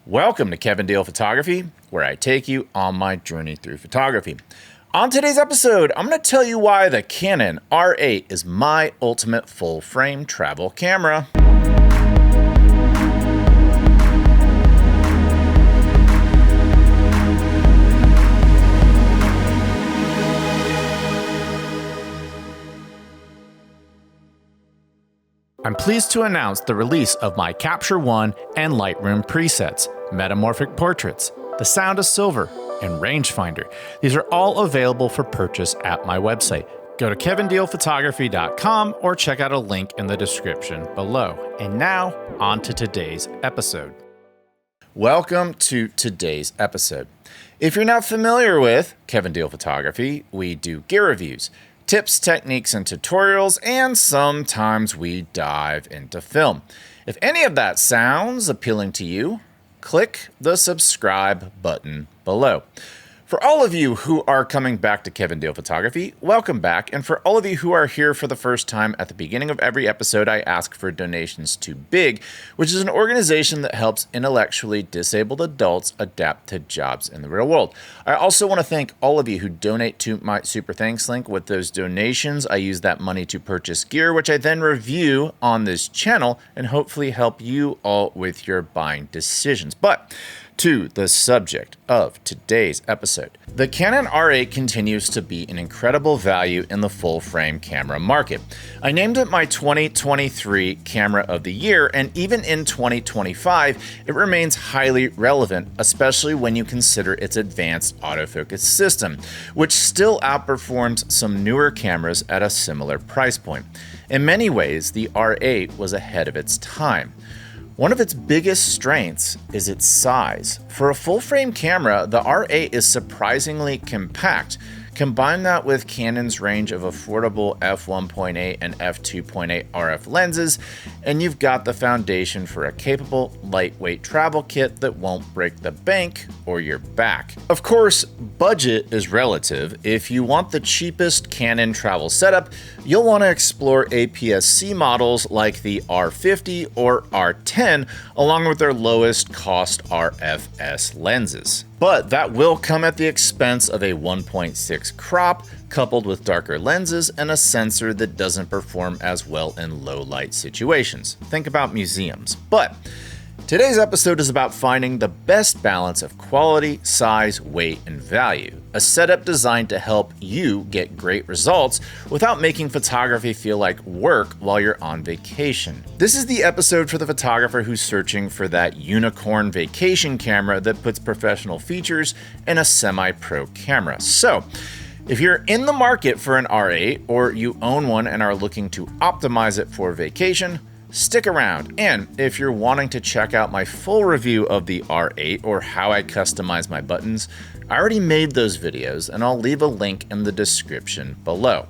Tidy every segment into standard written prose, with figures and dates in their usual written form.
Welcome to Kevin Deal Photography, where I take you on my journey through photography. On today's episode, I'm going to tell you why the Canon R8 is my ultimate full-frame travel camera. I'm pleased to announce the release of my Capture One and Lightroom presets, Metamorphic Portraits, The Sound of Silver, and Rangefinder. These are all available for purchase at my website. Go to kevindealphotography.com or check out a link in the description below. And now, on to today's episode. Welcome to today's episode. If you're not familiar with Kevin Deal Photography, we do gear reviews, tips, techniques, and tutorials, and sometimes we dive into film. If any of that sounds appealing to you, click the subscribe button below. For all of you who are coming back to Kevin Deal Photography, welcome back. And for all of you who are here for the first time, at the beginning of every episode, I ask for donations to BIG, which is an organization that helps intellectually disabled adults adapt to jobs in the real world. I also want to thank all of you who donate to my Super Thanks link. With those donations, I use that money to purchase gear, which I then review on this channel and hopefully help you all with your buying decisions. But to the subject of today's episode. The Canon R8 continues to be an incredible value in the full-frame camera market. I named it my 2023 Camera of the Year, and even in 2025, it remains highly relevant, especially when you consider its advanced autofocus system, which still outperforms some newer cameras at a similar price point. In many ways, the R8 was ahead of its time. One of its biggest strengths is its size. For a full-frame camera, the R8 is surprisingly compact. Combine that with Canon's range of affordable f1.8 and f2.8 RF lenses, and you've got the foundation for a capable, lightweight travel kit that won't break the bank or your back. Of course, budget is relative. If you want the cheapest Canon travel setup, you'll want to explore APS-C models like the R50 or R10, along with their lowest cost RFS lenses. But that will come at the expense of a 1.6 crop, coupled with darker lenses and a sensor that doesn't perform as well in low light situations. Think about museums. But today's episode is about finding the best balance of quality, size, weight, and value. A setup designed to help you get great results without making photography feel like work while you're on vacation. This is the episode for the photographer who's searching for that unicorn vacation camera that puts professional features in a semi-pro camera. So, if you're in the market for an R8 or you own one and are looking to optimize it for vacation, stick around. And if you're wanting to check out my full review of the R8 or how I customize my buttons, I already made those videos and I'll leave a link in the description below.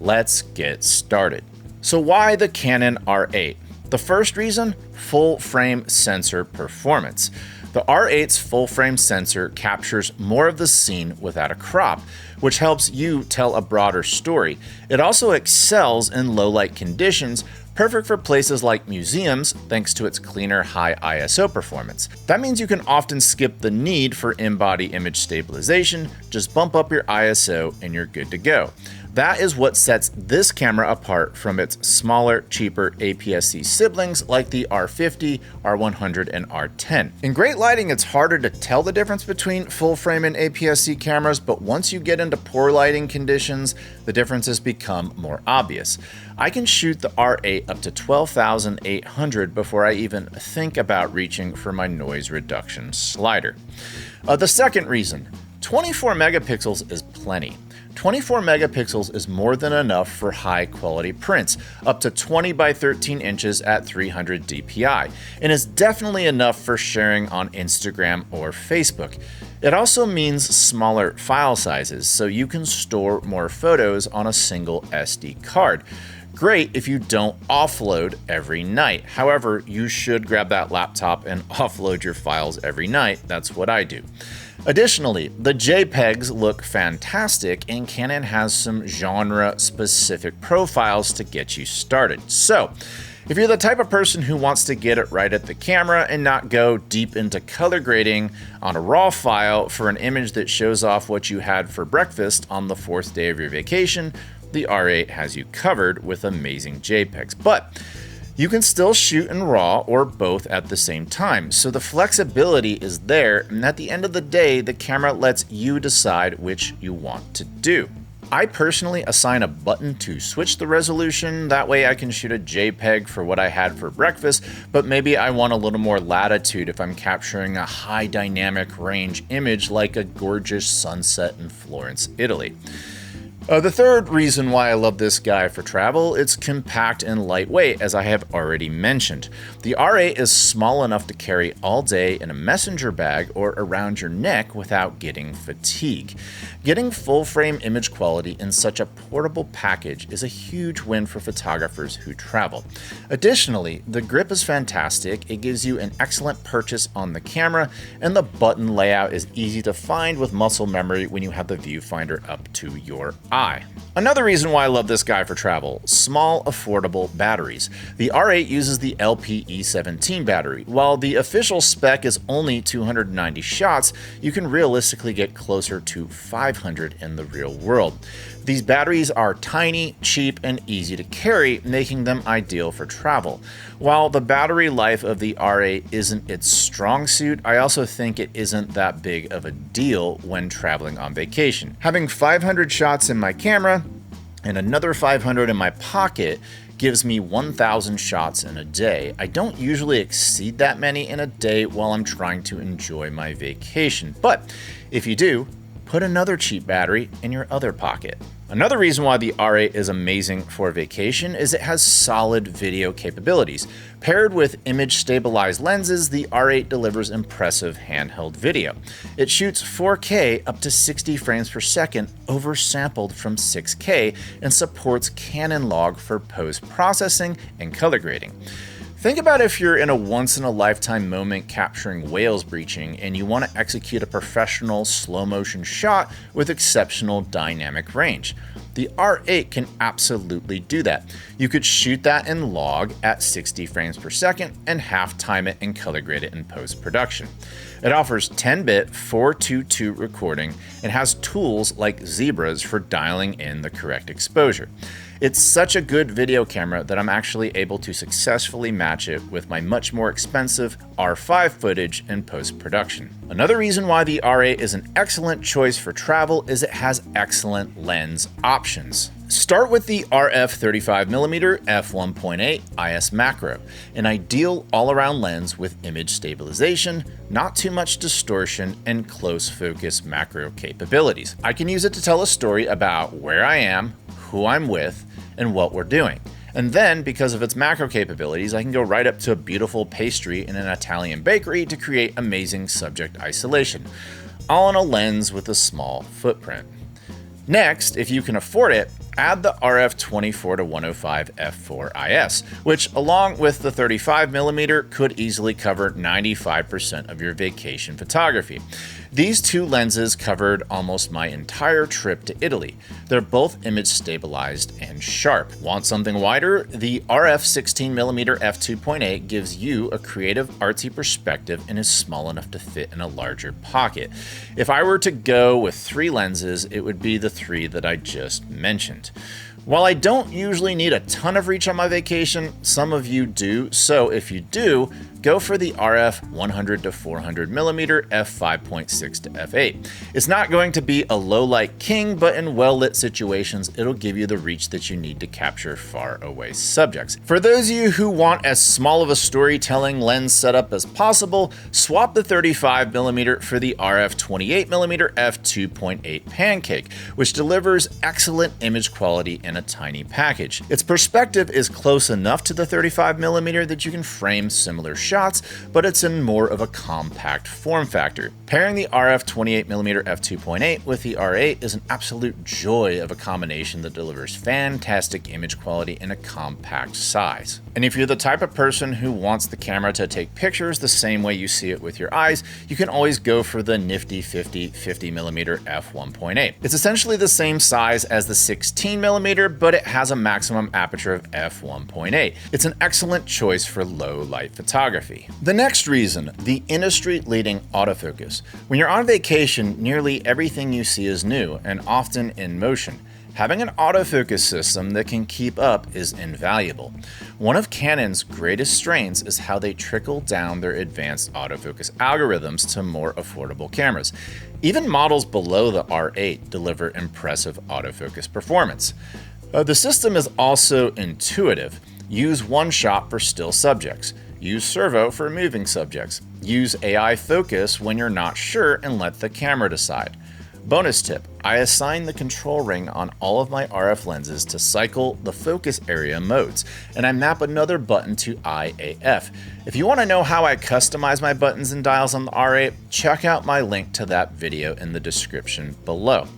Let's get started. So why the Canon R8? The first reason, full frame sensor performance. The R8's full frame sensor captures more of the scene without a crop, which helps you tell a broader story. It also excels in low light conditions, perfect for places like museums thanks to its cleaner high ISO performance. That means you can often skip the need for in-body image stabilization, just bump up your ISO and you're good to go. That is what sets this camera apart from its smaller, cheaper APS-C siblings like the R50, R100, and R10. In great lighting, it's harder to tell the difference between full-frame and APS-C cameras, but once you get into poor lighting conditions, the differences become more obvious. I can shoot the R8 up to 12,800 before I even think about reaching for my noise reduction slider. The second reason, 24 megapixels is plenty. 24 megapixels is more than enough for high quality prints, up to 20 by 13 inches at 300 DPI, and is definitely enough for sharing on Instagram or Facebook. It also means smaller file sizes, so you can store more photos on a single SD card. Great if you don't offload every night. However, you should grab that laptop and offload your files every night. That's what I do. Additionally, the JPEGs look fantastic, and Canon has some genre-specific profiles to get you started. So, If you're the type of person who wants to get it right at the camera and not go deep into color grading on a RAW file for an image that shows off what you had for breakfast on the 4th day of your vacation, the R8 has you covered with amazing JPEGs. But you can still shoot in RAW or both at the same time, so the flexibility is there, and at the end of the day, the camera lets you decide which you want to do. I personally assign a button to switch the resolution, that way I can shoot a JPEG for what I had for breakfast, but maybe I want a little more latitude if I'm capturing a high dynamic range image like a gorgeous sunset in Florence, Italy. The third reason why I love this guy for travel, it's compact and lightweight, as I have already mentioned. The R8 is small enough to carry all day in a messenger bag or around your neck without getting fatigue. Getting full frame image quality in such a portable package is a huge win for photographers who travel. Additionally, the grip is fantastic, it gives you an excellent purchase on the camera, and the button layout is easy to find with muscle memory when you have the viewfinder up to your eye. Another reason why I love this guy for travel, small, affordable batteries. The R8 uses the LPE17 battery. While the official spec is only 290 shots, you can realistically get closer to 500 in the real world. These batteries are tiny, cheap, and easy to carry, making them ideal for travel. While the battery life of the R8 isn't its strong suit, I also think it isn't that big of a deal when traveling on vacation. Having 500 shots in my camera and another 500 in my pocket gives me 1,000 shots in a day. I don't usually exceed that many in a day while I'm trying to enjoy my vacation, but if you do, put another cheap battery in your other pocket. Another reason why the R8 is amazing for vacation is it has solid video capabilities. Paired with image stabilized lenses, the R8 delivers impressive handheld video. It shoots 4K up to 60 frames per second, oversampled from 6K, and supports Canon log for post-processing and color grading. Think about if you're in a once-in-a-lifetime moment capturing whales breaching and you want to execute a professional slow-motion shot with exceptional dynamic range. The R8 can absolutely do that. You could shoot that in log at 60 frames per second and half-time it and color grade it in post-production. It offers 10-bit 422 recording and has tools like zebras for dialing in the correct exposure. It's such a good video camera that I'm actually able to successfully match it with my much more expensive R5 footage in post-production. Another reason why the R8 is an excellent choice for travel is it has excellent lens options. Start with the RF 35mm f1.8 IS macro, an ideal all-around lens with image stabilization, not too much distortion, and close focus macro capabilities. I can use it to tell a story about where I am, who I'm with, and what we're doing. And then, because of its macro capabilities, I can go right up to a beautiful pastry in an Italian bakery to create amazing subject isolation, all on a lens with a small footprint. Next, if you can afford it, add the RF 24-105 f4 IS, which along with the 35mm could easily cover 95% of your vacation photography. These two lenses covered almost my entire trip to Italy. They're both image stabilized and sharp. Want something wider? The RF 16mm f2.8 gives you a creative artsy perspective and is small enough to fit in a larger pocket. If I were to go with 3 lenses, it would be the 3 that I just mentioned. While I don't usually need a ton of reach on my vacation, some of you do, so if you do, go for the RF 100-400mm f5.6 to f8. It's not going to be a low light king, but in well-lit situations, it'll give you the reach that you need to capture far away subjects. For those of you who want as small of a storytelling lens setup as possible, swap the 35mm for the RF 28mm f2.8 pancake, which delivers excellent image quality in a tiny package. Its perspective is close enough to the 35mm that you can frame similar shots. shots, but it's in more of a compact form factor. Pairing the RF 28mm f2.8 with the R8 is an absolute joy of a combination that delivers fantastic image quality in a compact size. And if you're the type of person who wants the camera to take pictures the same way you see it with your eyes, you can always go for the nifty 50mm f1.8. It's essentially the same size as the 16mm, but it has a maximum aperture of f1.8. It's an excellent choice for low light photography. The next reason, the industry-leading autofocus. When you're on vacation, nearly everything you see is new and often in motion. Having an autofocus system that can keep up is invaluable. One of Canon's greatest strengths is how they trickle down their advanced autofocus algorithms to more affordable cameras. Even models below the R8 deliver impressive autofocus performance. The system is also intuitive. Use one shot for still subjects. Use servo for moving subjects. Use AI focus when you're not sure and let the camera decide. Bonus tip, I assign the control ring on all of my RF lenses to cycle the focus area modes, and I map another button to IAF. If you want to know how I customize my buttons and dials on the R8, check out my link to that video in the description below.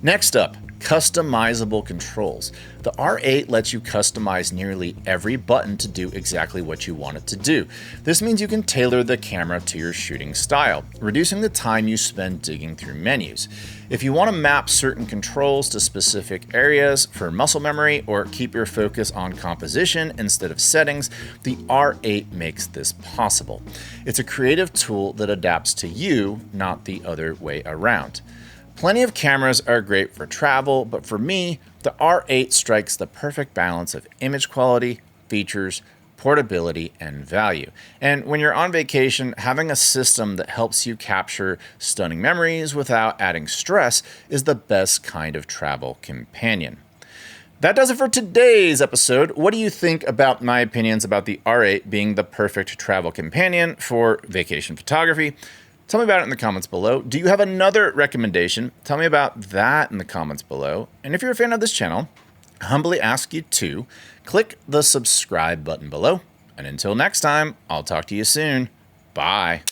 Next up, customizable controls. The R8 lets you customize nearly every button to do exactly what you want it to do. This means you can tailor the camera to your shooting style, reducing the time you spend digging through menus. If you want to map certain controls to specific areas for muscle memory or keep your focus on composition instead of settings, the R8 makes this possible. It's a creative tool that adapts to you, not the other way around. Plenty of cameras are great for travel, but for me, the R8 strikes the perfect balance of image quality, features, portability, and value. And when you're on vacation, having a system that helps you capture stunning memories without adding stress is the best kind of travel companion. That does it for today's episode. What do you think about my opinions about the R8 being the perfect travel companion for vacation photography? Tell me about it in the comments below. Do you have another recommendation? Tell me about that in the comments below. And if you're a fan of this channel, I humbly ask you to click the subscribe button below. And until next time, I'll talk to you soon. Bye.